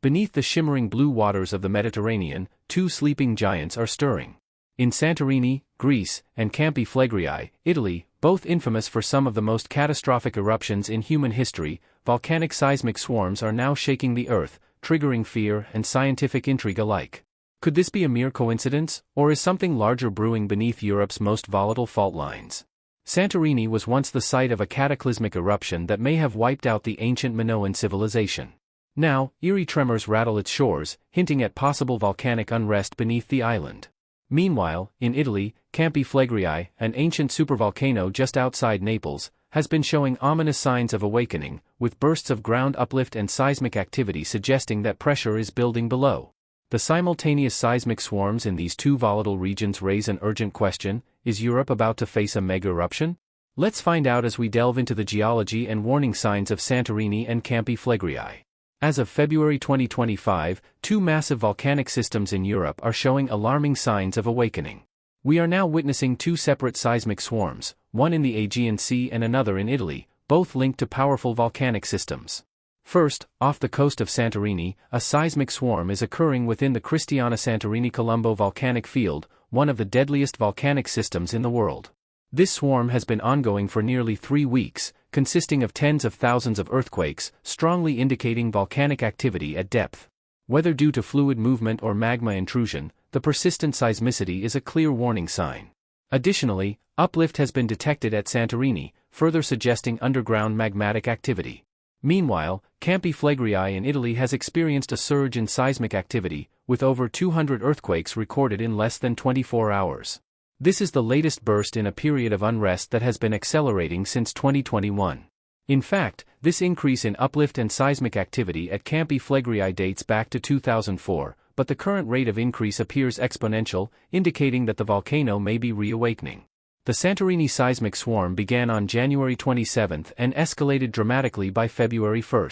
Beneath the shimmering blue waters of the Mediterranean, two sleeping giants are stirring. In Santorini, Greece, and Campi Flegrei, Italy, both infamous for some of the most catastrophic eruptions in human history, volcanic seismic swarms are now shaking the earth, triggering fear and scientific intrigue alike. Could this be a mere coincidence, or is something larger brewing beneath Europe's most volatile fault lines? Santorini was once the site of a cataclysmic eruption that may have wiped out the ancient Minoan civilization. Now, eerie tremors rattle its shores, hinting at possible volcanic unrest beneath the island. Meanwhile, in Italy, Campi Flegrei, an ancient supervolcano just outside Naples, has been showing ominous signs of awakening, with bursts of ground uplift and seismic activity suggesting that pressure is building below. The simultaneous seismic swarms in these two volatile regions raise an urgent question: is Europe about to face a mega eruption? Let's find out as we delve into the geology and warning signs of Santorini and Campi Flegrei. As of February 2025, two massive volcanic systems in Europe are showing alarming signs of awakening. We are now witnessing two separate seismic swarms, one in the Aegean Sea and another in Italy, both linked to powerful volcanic systems. First, off the coast of Santorini, a seismic swarm is occurring within the Cristiana Santorini Colombo volcanic field, one of the deadliest volcanic systems in the world. This swarm has been ongoing for nearly 3 weeks, consisting of tens of thousands of earthquakes, strongly indicating volcanic activity at depth. Whether due to fluid movement or magma intrusion, the persistent seismicity is a clear warning sign. Additionally, uplift has been detected at Santorini, further suggesting underground magmatic activity. Meanwhile, Campi Flegrei in Italy has experienced a surge in seismic activity, with over 200 earthquakes recorded in less than 24 hours. This is the latest burst in a period of unrest that has been accelerating since 2021. In fact, this increase in uplift and seismic activity at Campi Flegrei dates back to 2004, but the current rate of increase appears exponential, indicating that the volcano may be reawakening. The Santorini seismic swarm began on January 27 and escalated dramatically by February 1.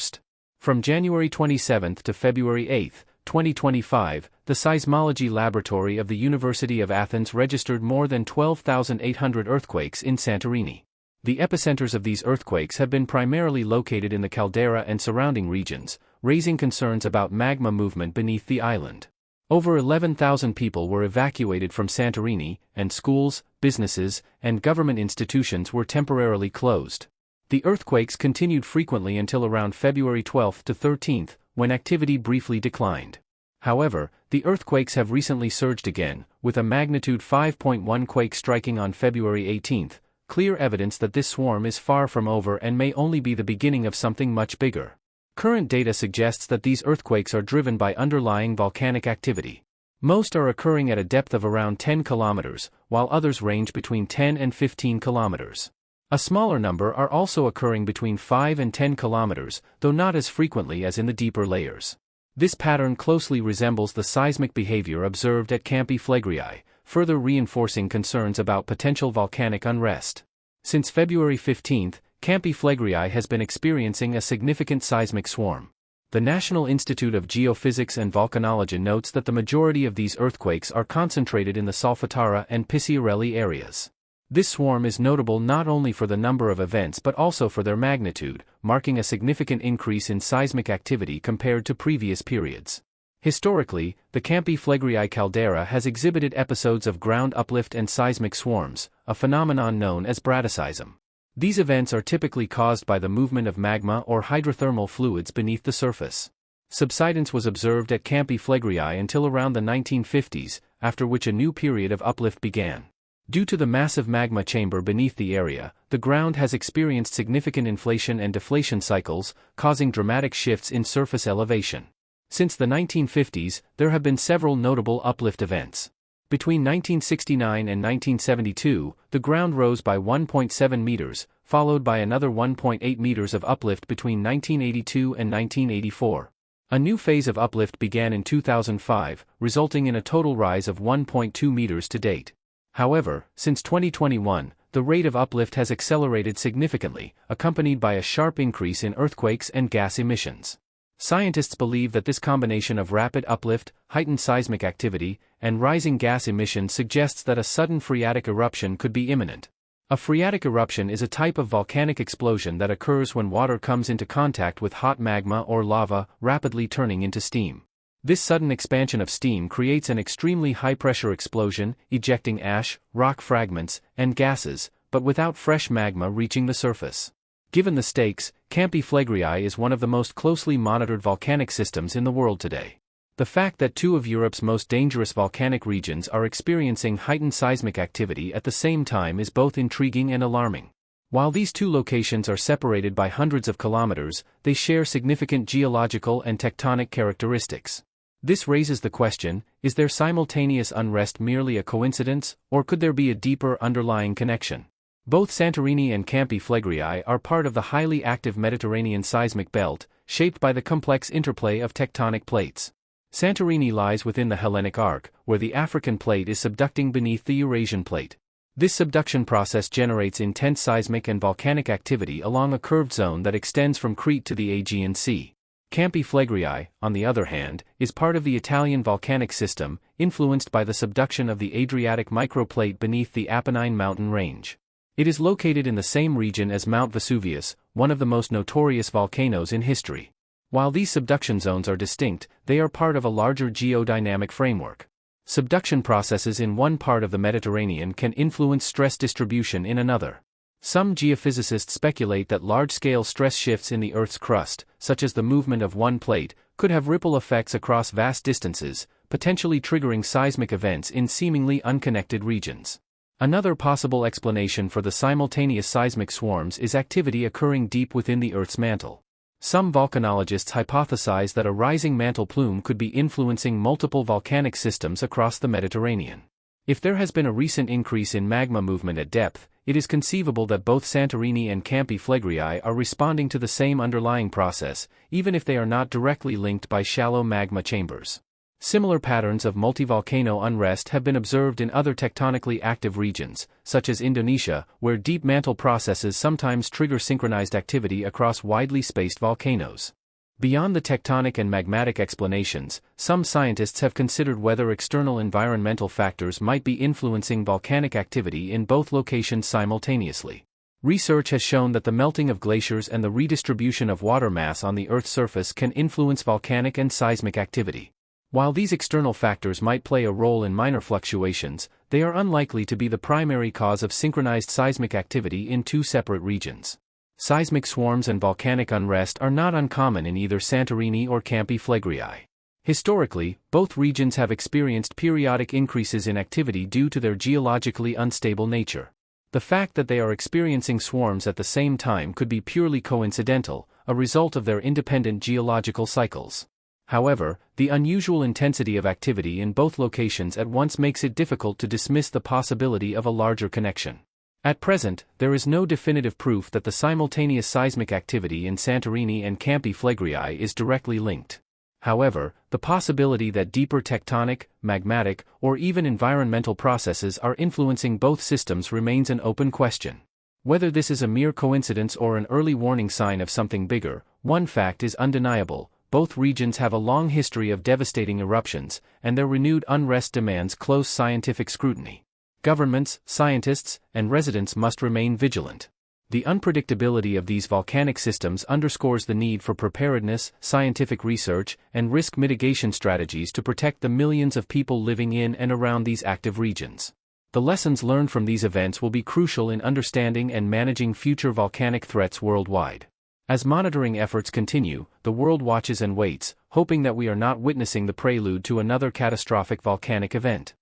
From January 27 to February 8, 2025, the Seismology Laboratory of the University of Athens registered more than 12,800 earthquakes in Santorini. The epicenters of these earthquakes have been primarily located in the caldera and surrounding regions, raising concerns about magma movement beneath the island. Over 11,000 people were evacuated from Santorini, and schools, businesses, and government institutions were temporarily closed. The earthquakes continued frequently until around February 12 to 13, when activity briefly declined. However, the earthquakes have recently surged again, with a magnitude 5.1 quake striking on February 18, clear evidence that this swarm is far from over and may only be the beginning of something much bigger. Current data suggests that these earthquakes are driven by underlying volcanic activity. Most are occurring at a depth of around 10 kilometers, while others range between 10 and 15 kilometers. A smaller number are also occurring between 5 and 10 kilometers, though not as frequently as in the deeper layers. This pattern closely resembles the seismic behavior observed at Campi Flegrei, further reinforcing concerns about potential volcanic unrest. Since February 15, Campi Flegrei has been experiencing a significant seismic swarm. The National Institute of Geophysics and Volcanology notes that the majority of these earthquakes are concentrated in the Solfatara and Picciarelli areas. This swarm is notable not only for the number of events but also for their magnitude, marking a significant increase in seismic activity compared to previous periods. Historically, the Campi Flegrei caldera has exhibited episodes of ground uplift and seismic swarms, a phenomenon known as bradyseism. These events are typically caused by the movement of magma or hydrothermal fluids beneath the surface. Subsidence was observed at Campi Flegrei until around the 1950s, after which a new period of uplift began. Due to the massive magma chamber beneath the area, the ground has experienced significant inflation and deflation cycles, causing dramatic shifts in surface elevation. Since the 1950s, there have been several notable uplift events. Between 1969 and 1972, the ground rose by 1.7 meters, followed by another 1.8 meters of uplift between 1982 and 1984. A new phase of uplift began in 2005, resulting in a total rise of 1.2 meters to date. However, since 2021, the rate of uplift has accelerated significantly, accompanied by a sharp increase in earthquakes and gas emissions. Scientists believe that this combination of rapid uplift, heightened seismic activity, and rising gas emissions suggests that a sudden phreatic eruption could be imminent. A phreatic eruption is a type of volcanic explosion that occurs when water comes into contact with hot magma or lava, rapidly turning into steam. This sudden expansion of steam creates an extremely high-pressure explosion, ejecting ash, rock fragments, and gases, but without fresh magma reaching the surface. Given the stakes, Campi Flegrei is one of the most closely monitored volcanic systems in the world today. The fact that two of Europe's most dangerous volcanic regions are experiencing heightened seismic activity at the same time is both intriguing and alarming. While these two locations are separated by hundreds of kilometers, they share significant geological and tectonic characteristics. This raises the question, is their simultaneous unrest merely a coincidence, or could there be a deeper underlying connection? Both Santorini and Campi Flegrei are part of the highly active Mediterranean seismic belt, shaped by the complex interplay of tectonic plates. Santorini lies within the Hellenic Arc, where the African plate is subducting beneath the Eurasian plate. This subduction process generates intense seismic and volcanic activity along a curved zone that extends from Crete to the Aegean Sea. Campi Flegrei, on the other hand, is part of the Italian volcanic system, influenced by the subduction of the Adriatic microplate beneath the Apennine mountain range. It is located in the same region as Mount Vesuvius, one of the most notorious volcanoes in history. While these subduction zones are distinct, they are part of a larger geodynamic framework. Subduction processes in one part of the Mediterranean can influence stress distribution in another. Some geophysicists speculate that large-scale stress shifts in the Earth's crust, such as the movement of one plate, could have ripple effects across vast distances, potentially triggering seismic events in seemingly unconnected regions. Another possible explanation for the simultaneous seismic swarms is activity occurring deep within the Earth's mantle. Some volcanologists hypothesize that a rising mantle plume could be influencing multiple volcanic systems across the Mediterranean. If there has been a recent increase in magma movement at depth, it is conceivable that both Santorini and Campi Flegrei are responding to the same underlying process, even if they are not directly linked by shallow magma chambers. Similar patterns of multivolcano unrest have been observed in other tectonically active regions, such as Indonesia, where deep mantle processes sometimes trigger synchronized activity across widely spaced volcanoes. Beyond the tectonic and magmatic explanations, some scientists have considered whether external environmental factors might be influencing volcanic activity in both locations simultaneously. Research has shown that the melting of glaciers and the redistribution of water mass on the Earth's surface can influence volcanic and seismic activity. While these external factors might play a role in minor fluctuations, they are unlikely to be the primary cause of synchronized seismic activity in two separate regions. Seismic swarms and volcanic unrest are not uncommon in either Santorini or Campi Flegrei. Historically, both regions have experienced periodic increases in activity due to their geologically unstable nature. The fact that they are experiencing swarms at the same time could be purely coincidental, a result of their independent geological cycles. However, the unusual intensity of activity in both locations at once makes it difficult to dismiss the possibility of a larger connection. At present, there is no definitive proof that the simultaneous seismic activity in Santorini and Campi Flegrei is directly linked. However, the possibility that deeper tectonic, magmatic, or even environmental processes are influencing both systems remains an open question. Whether this is a mere coincidence or an early warning sign of something bigger, one fact is undeniable: both regions have a long history of devastating eruptions, and their renewed unrest demands close scientific scrutiny. Governments, scientists, and residents must remain vigilant. The unpredictability of these volcanic systems underscores the need for preparedness, scientific research, and risk mitigation strategies to protect the millions of people living in and around these active regions. The lessons learned from these events will be crucial in understanding and managing future volcanic threats worldwide. As monitoring efforts continue, the world watches and waits, hoping that we are not witnessing the prelude to another catastrophic volcanic event.